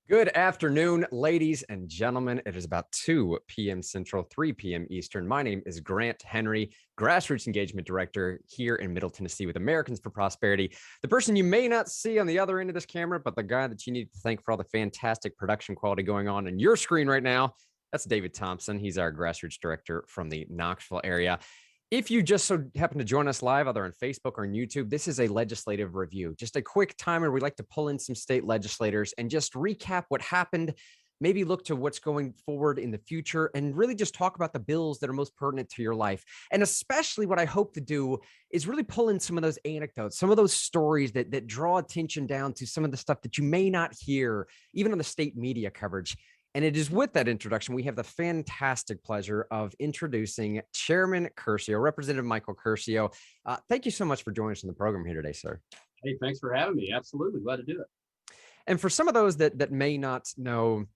Good afternoon, ladies and gentlemen. It is about 2 p.m. Central, 3 p.m. Eastern. My name is Grant Henry, Grassroots Engagement Director here in Middle Tennessee with Americans for Prosperity. The person you may not see on the other end of this camera, but the guy that you need to thank for all the fantastic production quality going on in your screen right now, that's David Thompson. He's our Grassroots Director from the Knoxville area. If you just so happen to join us live, either on Facebook or on YouTube, this is a legislative review. Just a quick timer. We like to pull in some state legislators and just recap what happened, maybe look to what's going forward in the future, and really just talk about the bills that are most pertinent to your life. And especially what I hope to do is really pull in some of those anecdotes, some of those stories that draw attention down to some of the stuff that you may not hear, even on the state media coverage. And it is with that introduction, we have the fantastic pleasure of introducing Chairman Curcio, Representative Michael Curcio. Thank you so much for joining us in the program here today, sir. Hey, thanks for having me. Absolutely. Glad to do it. And for some of those that may not know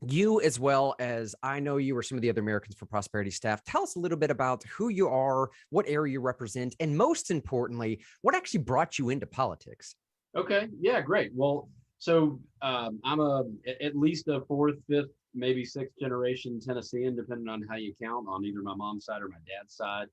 you, as well as I know you or some of the other Americans for Prosperity staff, tell us a little bit about who you are, what area you represent, and most importantly, what actually brought you into politics. Okay. Yeah, great. Well, so I'm at least a fourth, fifth, maybe sixth generation Tennessean, depending on how you count, on either my mom's side or my dad's side.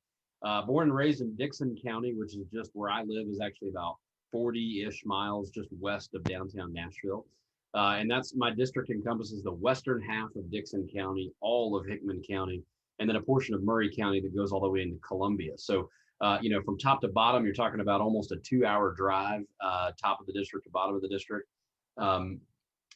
Born and raised in Dixon County, which is just where I live, is actually about 40-ish miles just west of downtown Nashville. And that's my district encompasses the western half of Dixon County, all of Hickman County, and then a portion of Murray County that goes all the way into Columbia. So from top to bottom, you're talking about almost a 2-hour drive, top of the district to bottom of the district. And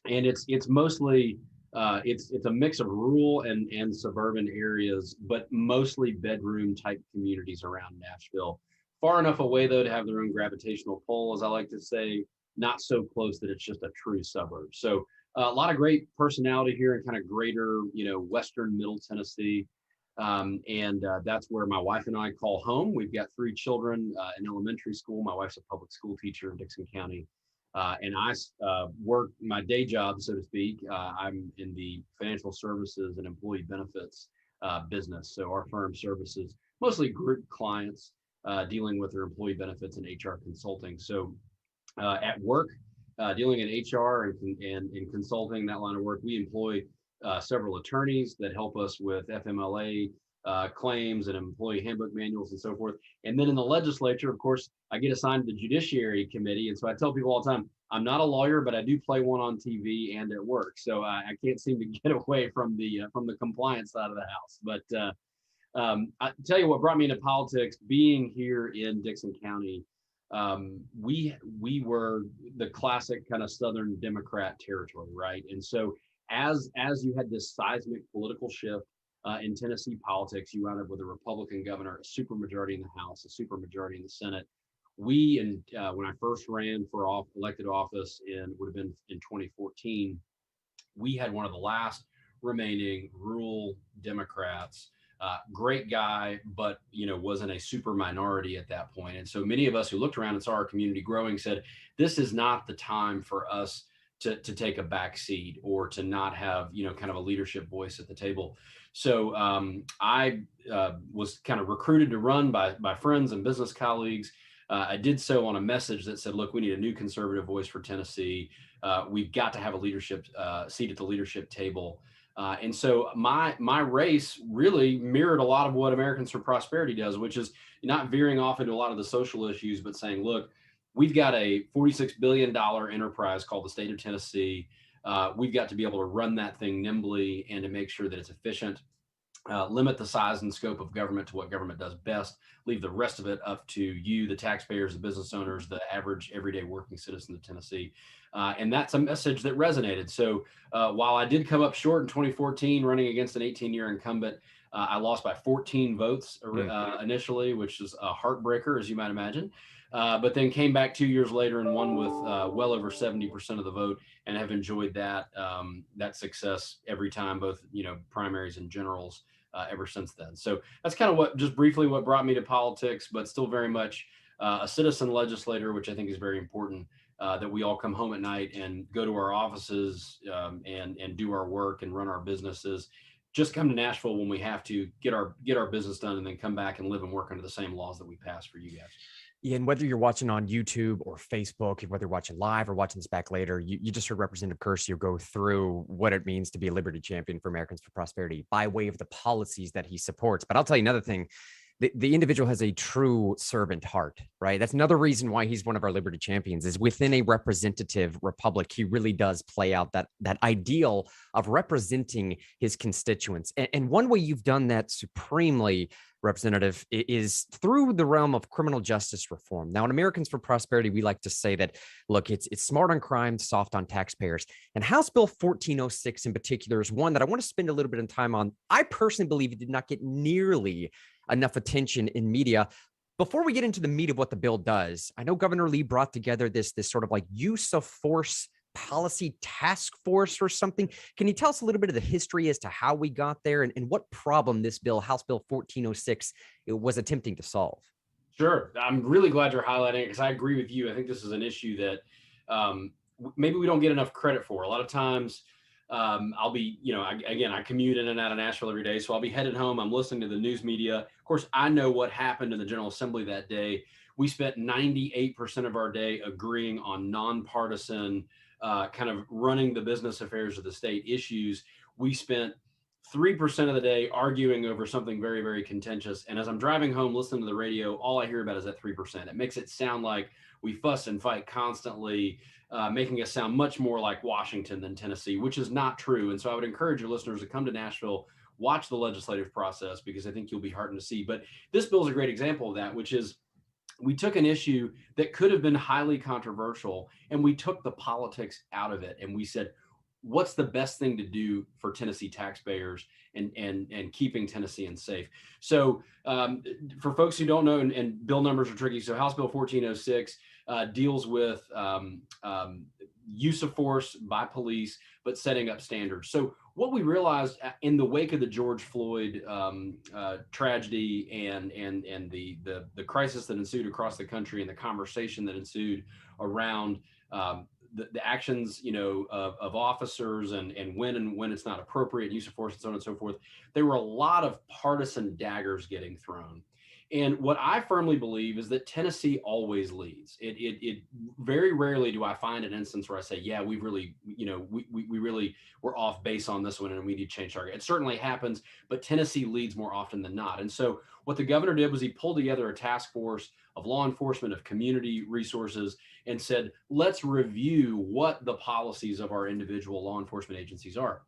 it's mostly it's a mix of rural and suburban areas, but mostly bedroom type communities around Nashville. Far enough away though to have their own gravitational pull, as I like to say, not so close that it's just a true suburb. So a lot of great personality here in kind of greater, Western Middle Tennessee. And that's where my wife and I call home. We've got 3 children in elementary school. My wife's a public school teacher in Dixon County. And I work my day job, so to speak. I'm in the financial services and employee benefits business. So our firm services mostly group clients dealing with their employee benefits and HR consulting. So at work, dealing in HR and in consulting, that line of work, we employ several attorneys that help us with FMLA claims and employee handbook manuals and so forth. And then in the legislature, of course, I get assigned to the Judiciary Committee. And so I tell people all the time, I'm not a lawyer, but I do play one on TV and at work. So I can't seem to get away from the compliance side of the house. But I tell you what brought me into politics, being here in Dixon County. We were the classic kind of Southern Democrat territory, right? And so as you had this seismic political shift in Tennessee politics, you wound up with a Republican governor, a supermajority in the House, a supermajority in the Senate. When I first ran for elected office would have been in 2014, we had one of the last remaining rural Democrats. Great guy, but wasn't a super minority at that point. And so many of us who looked around and saw our community growing said, this is not the time for us to take a back seat or to not have kind of a leadership voice at the table. So I was kind of recruited to run by friends and business colleagues. I did so on a message that said, look, we need a new conservative voice for Tennessee. We've got to have a leadership seat at the leadership table. And so my race really mirrored a lot of what Americans for Prosperity does, which is not veering off into a lot of the social issues, but saying, look, we've got a $46 billion enterprise called the state of Tennessee. We've got to be able to run that thing nimbly and to make sure that it's efficient, limit the size and scope of government to what government does best, leave the rest of it up to you, the taxpayers, the business owners, the average everyday working citizen of Tennessee. And that's a message that resonated. So while I did come up short in 2014 running against an 18-year incumbent, I lost by 14 votes initially, which is a heartbreaker, as you might imagine. But then came back 2 years later and won with well over 70% of the vote, and have enjoyed that success every time, both primaries and generals ever since then. So that's kind of just briefly what brought me to politics, but still very much a citizen legislator, which I think is very important. That we all come home at night and go to our offices and do our work and run our businesses. Just come to Nashville when we have to get our business done, and then come back and live and work under the same laws that we pass for you guys. Yeah, and whether you're watching on YouTube or Facebook, whether you're watching live or watching this back later, you just heard Representative Curcio go through what it means to be a liberty champion for Americans for Prosperity by way of the policies that he supports. But I'll tell you another thing. The individual has a true servant heart, right? That's another reason why he's one of our liberty champions is within a representative republic. He really does play out that ideal of representing his constituents. And one way you've done that supremely, Representative, is through the realm of criminal justice reform. Now, in Americans for Prosperity, we like to say that, look, it's smart on crime, soft on taxpayers. And House Bill 1406 in particular is one that I want to spend a little bit of time on. I personally believe it did not get nearly enough attention in media. Before we get into the meat of what the bill does, I know Governor Lee brought together this sort of like use of force policy task force or something. Can you tell us a little bit of the history as to how we got there and what problem this bill, House Bill 1406, it was attempting to solve? Sure. I'm really glad you're highlighting it because I agree with you. I think this is an issue that maybe we don't get enough credit for. A lot of times, I'll be, I commute in and out of Nashville every day. So I'll be headed home. I'm listening to the news media. Of course, I know what happened in the General Assembly that day. We spent 98% of our day agreeing on nonpartisan, kind of running the business affairs of the state issues. We spent 3% of the day arguing over something very, very contentious. And as I'm driving home, listening to the radio, all I hear about is that 3%. It makes it sound like we fuss and fight constantly, making us sound much more like Washington than Tennessee, which is not true. And so I would encourage your listeners to come to Nashville, watch the legislative process, because I think you'll be heartened to see. But this bill is a great example of that, which is we took an issue that could have been highly controversial and we took the politics out of it. And we said, what's the best thing to do for Tennessee taxpayers and keeping Tennesseans safe? So for folks who don't know, and bill numbers are tricky, so House Bill 1406 deals with use of force by police, but setting up standards. So what we realized in the wake of the George Floyd tragedy and the crisis that ensued across the country and the conversation that ensued around the actions, of officers and when it's not appropriate, use of force and so on and so forth, there were a lot of partisan daggers getting thrown. And what I firmly believe is that Tennessee always leads. It very rarely do I find an instance where I say, yeah, we've really, we really were off base on this one and we need to change target. It certainly happens, but Tennessee leads more often than not. And so what the governor did was he pulled together a task force of law enforcement, of community resources, and said, let's review what the policies of our individual law enforcement agencies are.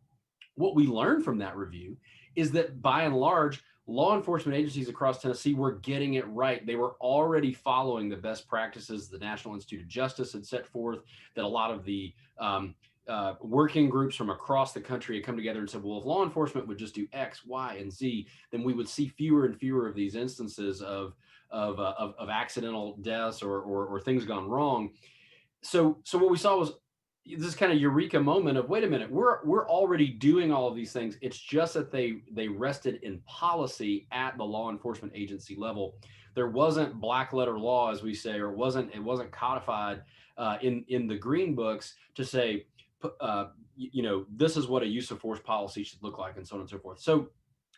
What we learned from that review is that by and large, law enforcement agencies across Tennessee were getting it right. They were already following the best practices the National Institute of Justice had set forth, that a lot of the working groups from across the country had come together and said, well, if law enforcement would just do X, Y, and Z, then we would see fewer and fewer of these instances of accidental deaths or things gone wrong. So what we saw was this kind of eureka moment of, wait a minute, we're already doing all of these things. It's just that they rested in policy at the law enforcement agency level. There wasn't black letter law, as we say, or it wasn't codified in the green books to say, this is what a use of force policy should look like, and so on and so forth. So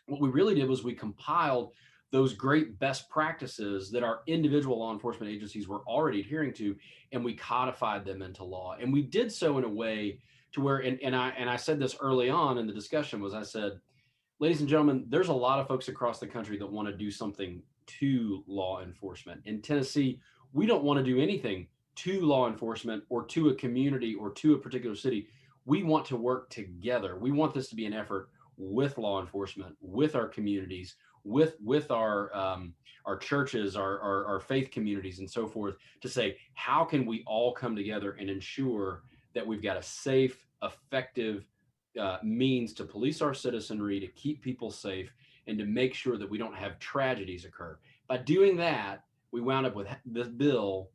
what we really did was we compiled those great best practices that our individual law enforcement agencies were already adhering to, and we codified them into law. And we did so in a way to where, and I said this early on in the discussion, was I said, ladies and gentlemen, there's a lot of folks across the country that want to do something to law enforcement. In Tennessee, we don't want to do anything to law enforcement or to a community or to a particular city. We want to work together. We want this to be an effort with law enforcement, with our communities, with our churches, our faith communities, and so forth, to say, how can we all come together and ensure that we've got a safe, effective means to police our citizenry, to keep people safe, and to make sure that we don't have tragedies occur. By doing that, we wound up with this bill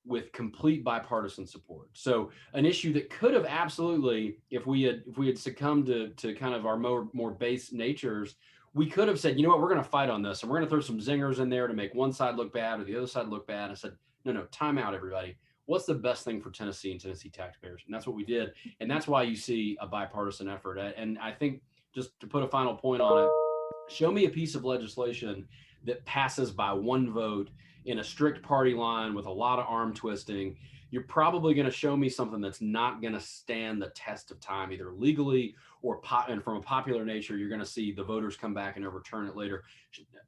with complete bipartisan support. So an issue that could have absolutely, if we had succumbed to kind of our more base natures, we could have said, you know what, we're going to fight on this, and we're going to throw some zingers in there to make one side look bad or the other side look bad. And I said, no, time out, everybody. What's the best thing for Tennessee and Tennessee taxpayers? And that's what we did. And that's why you see a bipartisan effort. And I think, just to put a final point on it, show me a piece of legislation that passes by one vote in a strict party line with a lot of arm twisting, you're probably going to show me something that's not going to stand the test of time, either legally or and from a popular nature. You're going to see the voters come back and overturn it later.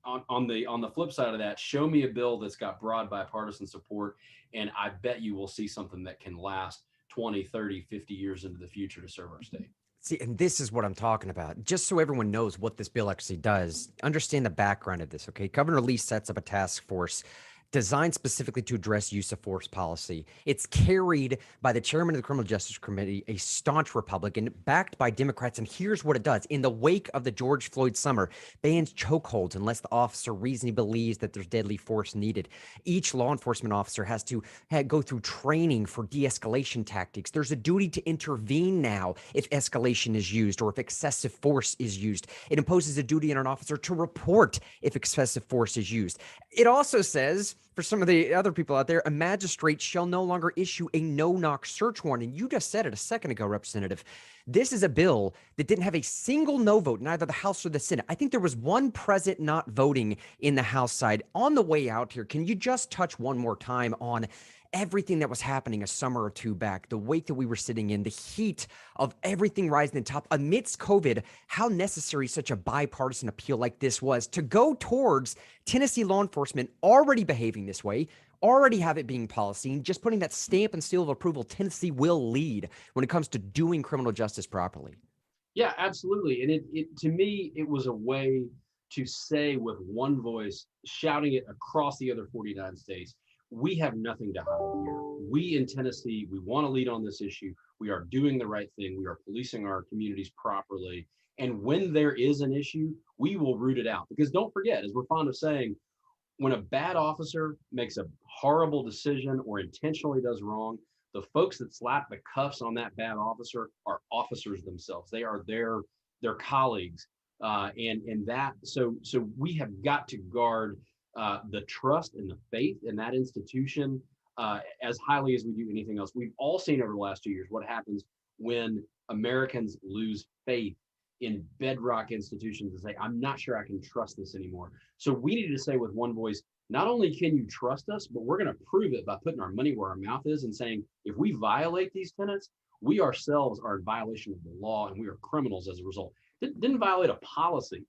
On the flip side of that, show me a bill that's got broad bipartisan support, and I bet you will see something that can last 20, 30, 50 years into the future to serve our state. See, and this is what I'm talking about. Just so everyone knows what this bill actually does, understand the background of this, okay? Governor Lee sets up a task force designed specifically to address use of force policy. It's carried by the chairman of the Criminal Justice Committee, a staunch Republican, backed by Democrats. And here's what it does. In the wake of the George Floyd summer, bans chokeholds unless the officer reasonably believes that there's deadly force needed. Each law enforcement officer has to go through training for de-escalation tactics. There's a duty to intervene now if escalation is used or if excessive force is used. It imposes a duty on an officer to report if excessive force is used. It also says, for some of the other people out there, a magistrate shall no longer issue a no-knock search warrant. And you just said it a second ago, Representative. This is a bill that didn't have a single no vote in either the House or the Senate. I think there was one present not voting in the House side. On the way out here, can you just touch one more time on everything that was happening a summer or two back, the wake that we were sitting in, the heat of everything rising to the top amidst COVID, how necessary such a bipartisan appeal like this was to go towards Tennessee law enforcement already behaving this way, already have it being policy, and just putting that stamp and seal of approval. Tennessee will lead when it comes to doing criminal justice properly. Yeah, absolutely. And it to me, it was a way to say with one voice, shouting it across the other 49 states, we have nothing to hide here. We in Tennessee, we want to lead on this issue. We are doing the right thing. We are policing our communities properly. And when there is an issue, we will root it out. Because don't forget, as we're fond of saying, when a bad officer makes a horrible decision or intentionally does wrong, the folks that slap the cuffs on that bad officer are officers themselves. They are their colleagues, and that so we have got to guard the trust and the faith in that institution as highly as we do anything else. We've all seen over the last 2 years what happens when Americans lose faith in bedrock institutions and say, I'm not sure I can trust this anymore. So we need to say with one voice, not only can you trust us, but we're going to prove it by putting our money where our mouth is and saying, if we violate these tenets, we ourselves are in violation of the law and we are criminals as a result. Didn't violate a policy,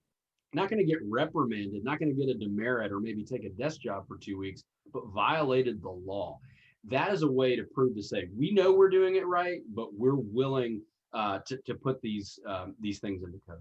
not going to get reprimanded, not going to get a demerit or maybe take a desk job for 2 weeks, but violated the law. That is a way to prove to say, we know we're doing it right, but we're willing to put these things into code.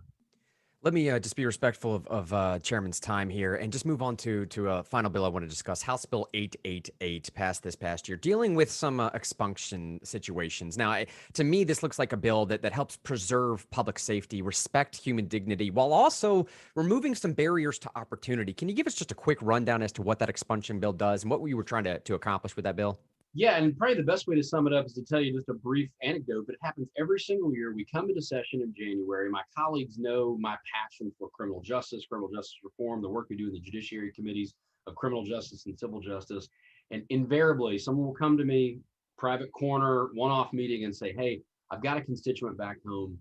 Let me just be respectful of Chairman's time here and just move on to a final bill I want to discuss. House Bill 888 passed this past year, dealing with some expunction situations. Now, to me, this looks like a bill that helps preserve public safety, respect human dignity, while also removing some barriers to opportunity. Can you give us just a quick rundown as to what that expunction bill does and what you were trying to accomplish with that bill? Yeah, and probably the best way to sum it up is to tell you just a brief anecdote, but it happens every single year. We come into session in January. My colleagues know my passion for criminal justice reform, the work we do in the judiciary committees of criminal justice and civil justice. And invariably, someone will come to me, private corner, one-off meeting, and say, hey, I've got a constituent back home.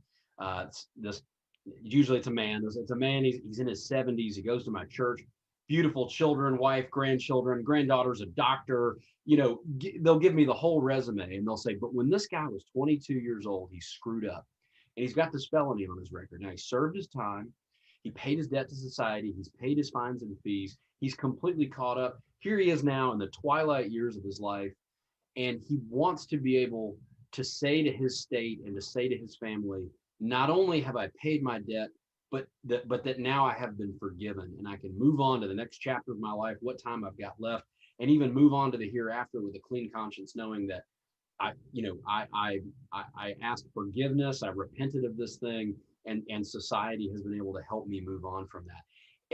Usually it's a man. It's a man, he's in his 70s. He goes to my church. Beautiful children, wife, grandchildren, granddaughter's a doctor. They'll give me the whole resume and they'll say, but when this guy was 22 years old, he screwed up and he's got this felony on his record. Now he served his time. He paid his debt to society. He's paid his fines and fees. He's completely caught up. Here he is now in the twilight years of his life. And he wants to be able to say to his state and to say to his family, not only have I paid my debt, but that now I have been forgiven and I can move on to the next chapter of my life, what time I've got left, and even move on to the hereafter with a clean conscience, knowing that I asked forgiveness, I repented of this thing, and society has been able to help me move on from that.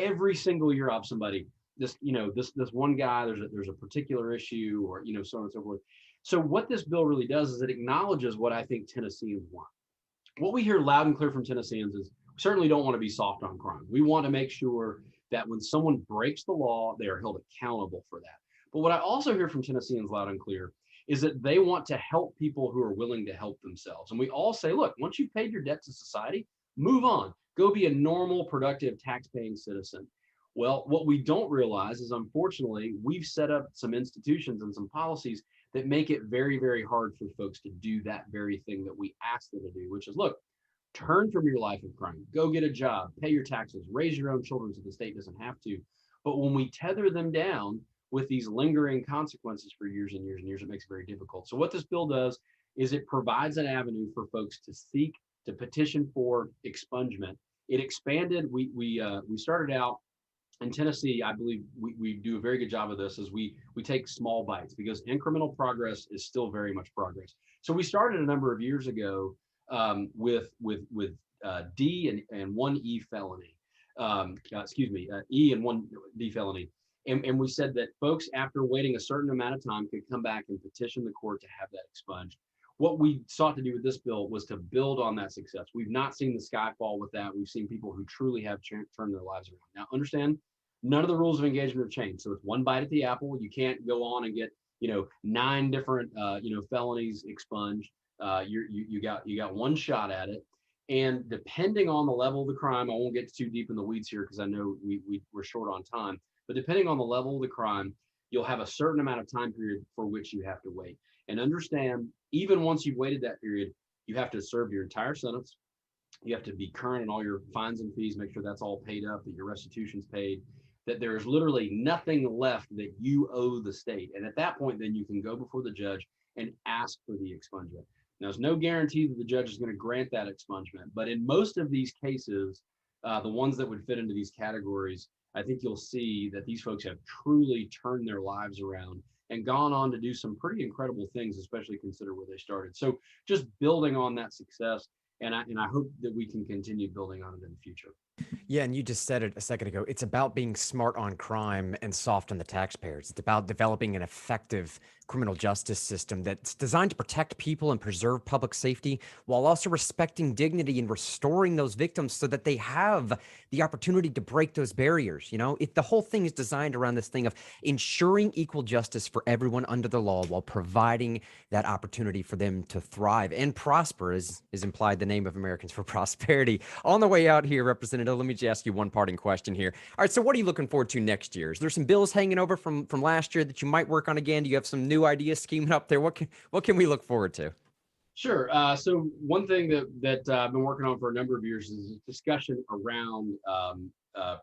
Every single year I'll have somebody, this one guy, there's a particular issue, or so on and so forth. So what this bill really does is it acknowledges what I think Tennesseans want. What we hear loud and clear from Tennesseans is, we certainly don't want to be soft on crime. We want to make sure that when someone breaks the law, they are held accountable for that. But what I also hear from Tennesseans loud and clear is that they want to help people who are willing to help themselves. And we all say, look, once you've paid your debt to society, move on. Go be a normal, productive, tax-paying citizen. Well, what we don't realize is, unfortunately, we've set up some institutions and some policies that make it very, very hard for folks to do that very thing that we ask them to do, which is, look, turn from your life of crime, go get a job, pay your taxes, raise your own children so the state doesn't have to. But when we tether them down with these lingering consequences for years and years and years, it makes it very difficult. So what this bill does is it provides an avenue for folks to seek, to petition for expungement. It expanded. We started out in Tennessee. I believe we do a very good job of this, is we take small bites, because incremental progress is still very much progress. So we started a number of years ago with D and one E felony, E and one D felony. And we said that folks, after waiting a certain amount of time, could come back and petition the court to have that expunged. What we sought to do with this bill was to build on that success. We've not seen the sky fall with that. We've seen people who truly have turned their lives around. Now, understand, none of the rules of engagement have changed. So it's one bite at the apple. You can't go on and get 9 different felonies expunged. You got one shot at it. And depending on the level of the crime, I won't get too deep in the weeds here because I know we're short on time. But depending on the level of the crime, you'll have a certain amount of time period for which you have to wait. And understand, even once you've waited that period, you have to serve your entire sentence. You have to be current in all your fines and fees, make sure that's all paid up, that your restitution's paid, that there's literally nothing left that you owe the state. And at that point, then you can go before the judge and ask for the expungement. Now, there's no guarantee that the judge is going to grant that expungement, but in most of these cases, the ones that would fit into these categories, I think you'll see that these folks have truly turned their lives around and gone on to do some pretty incredible things, especially consider where they started. So just building on that success, and I hope that we can continue building on it in the future. Yeah, and you just said it a second ago. It's about being smart on crime and soft on the taxpayers. It's about developing an effective criminal justice system that's designed to protect people and preserve public safety while also respecting dignity and restoring those victims so that they have the opportunity to break those barriers. The whole thing is designed around this thing of ensuring equal justice for everyone under the law while providing that opportunity for them to thrive and prosper, as is implied the name of Americans for Prosperity. On the way out here, Representative, let me just ask you one parting question here. All right, so what are you looking forward to next year? Is there some bills hanging over from last year that you might work on again? Do you have some new ideas scheming up there? What can we look forward to? Sure. So one thing that I've been working on for a number of years is a discussion around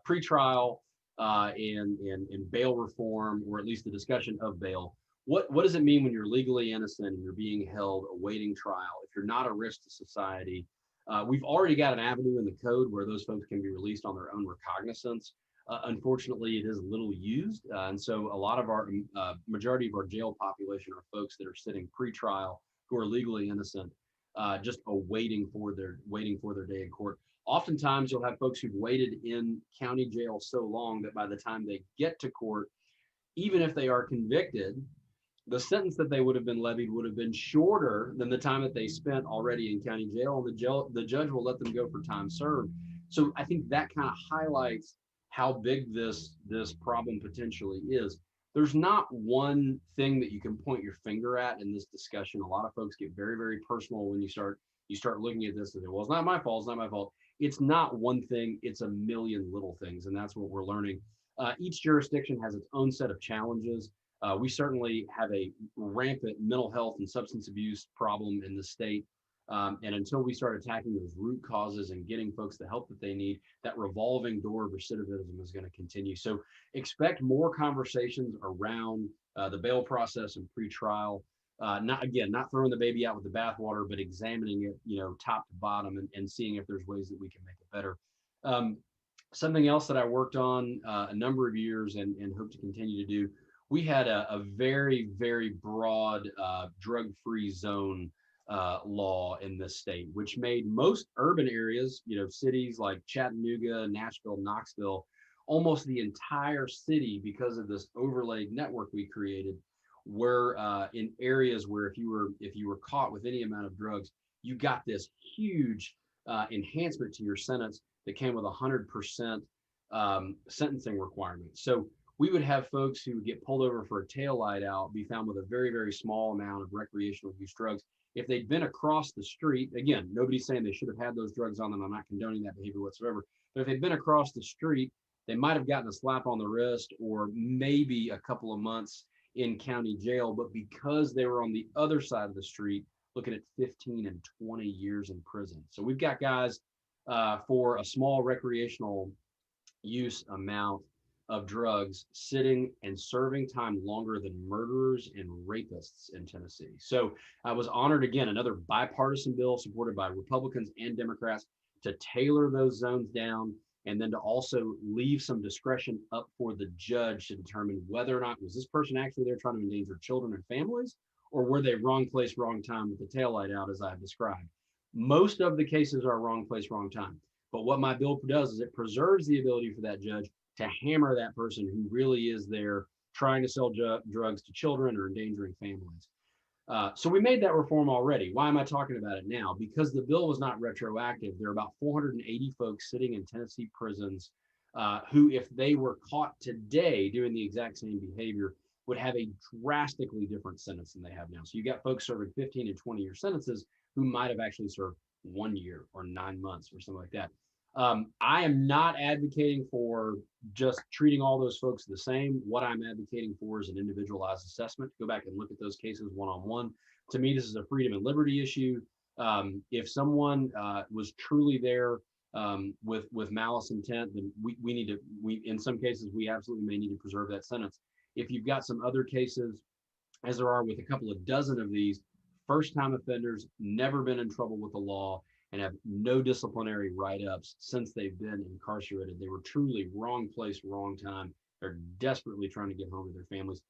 pretrial and bail reform, or at least the discussion of bail. What does it mean when you're legally innocent and you're being held awaiting trial? If you're not a risk to society, we've already got an avenue in the code where those folks can be released on their own recognizance. Unfortunately, it is little used, and so a lot of our majority of our jail population are folks that are sitting pre-trial who are legally innocent, just waiting for their day in court. Oftentimes, you'll have folks who've waited in county jail so long that by the time they get to court, even if they are convicted, the sentence that they would have been levied would have been shorter than the time that they spent already in county jail, and the judge will let them go for time served. So I think that kind of highlights how big this problem potentially is. There's not one thing that you can point your finger at in this discussion. A lot of folks get very, very personal when you start looking at this and say, well, it's not my fault, it's not my fault. It's not one thing, it's a million little things, and that's what we're learning. Each jurisdiction has its own set of challenges. We certainly have a rampant mental health and substance abuse problem in the state. And until we start attacking those root causes and getting folks the help that they need, that revolving door of recidivism is going to continue. So expect more conversations around the bail process and pretrial. Not throwing the baby out with the bathwater, but examining it, top to bottom, and seeing if there's ways that we can make it better. Something else that I worked on a number of years and hope to continue to do. We had a very, very broad drug-free zone law in this state, which made most urban areas, cities like Chattanooga, Nashville, Knoxville, almost the entire city, because of this overlaid network we created, were in areas where if you were caught with any amount of drugs, you got this huge enhancement to your sentence that came with 100% sentencing requirements. So we would have folks who would get pulled over for a taillight out be found with a very, very small amount of recreational use drugs. If they'd been across the street, again, nobody's saying they should have had those drugs on them. I'm not condoning that behavior whatsoever. But if they'd been across the street, they might have gotten a slap on the wrist or maybe a couple of months in county jail, but because they were on the other side of the street, looking at 15 and 20 years in prison. So we've got guys for a small recreational use amount of drugs sitting and serving time longer than murderers and rapists in Tennessee. So I was honored again, another bipartisan bill supported by Republicans and Democrats to tailor those zones down and then to also leave some discretion up for the judge to determine whether or not was this person actually there trying to endanger children and families, or were they wrong place, wrong time with the taillight out as I've described. Most of the cases are wrong place, wrong time. But what my bill does is it preserves the ability for that judge to hammer that person who really is there trying to sell drugs to children or endangering families. So we made that reform already. Why am I talking about it now? Because the bill was not retroactive. There are about 480 folks sitting in Tennessee prisons who, if they were caught today doing the exact same behavior, would have a drastically different sentence than they have now. So you got folks serving 15 and 20-year sentences who might have actually served 1 year or 9 months or something like that. I am not advocating for just treating all those folks the same. What I'm advocating for is an individualized assessment. Go back and look at those cases one-on-one. To me, this is a freedom and liberty issue. If someone was truly there with malice intent, then we need to, in some cases, we absolutely may need to preserve that sentence. If you've got some other cases, as there are with a couple of dozen of these, first-time offenders, never been in trouble with the law, and have no disciplinary write-ups since they've been incarcerated. They were truly wrong place, wrong time. They're desperately trying to get home to their families.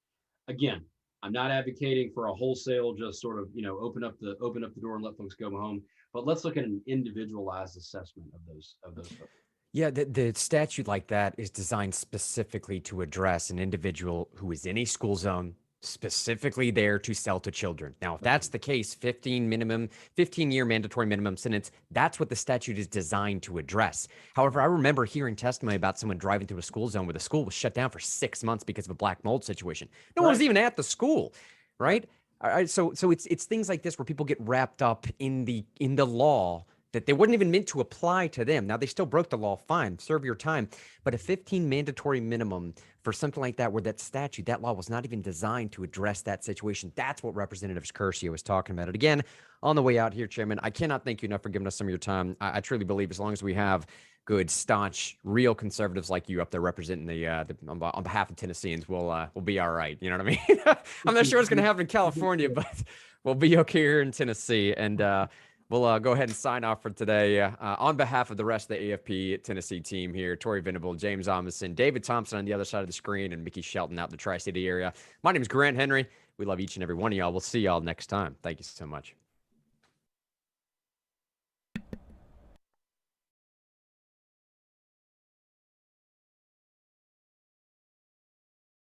Again, I'm not advocating for a wholesale, just sort of, open up the door and let folks go home. But let's look at an individualized assessment of those folks. Yeah, the statute like that is designed specifically to address an individual who is in a school zone specifically there to sell to children. Now, if that's the case, 15-year mandatory minimum sentence, that's what the statute is designed to address. However, I remember hearing testimony about someone driving through a school zone where the school was shut down for 6 months because of a black mold situation. No one was even at the school, right? So it's things like this where people get wrapped up in the law that they weren't even meant to apply to them. Now, they still broke the law, fine, serve your time. But a 15 mandatory minimum for something like that, where that statute, that law was not even designed to address that situation. That's what Representative Curcio was talking about. And again, on the way out here, Chairman, I cannot thank you enough for giving us some of your time. I truly believe as long as we have good, staunch, real conservatives like you up there representing on behalf of Tennesseans, we'll be all right. You know what I mean? I'm not sure what's going to happen in California, but we'll be okay here in Tennessee. And we'll go ahead and sign off for today. On behalf of the rest of the AFP Tennessee team here, Tori Venable, James Amundsen, David Thompson on the other side of the screen, and Mickey Shelton out in the Tri-City area. My name is Grant Henry. We love each and every one of y'all. We'll see y'all next time. Thank you so much.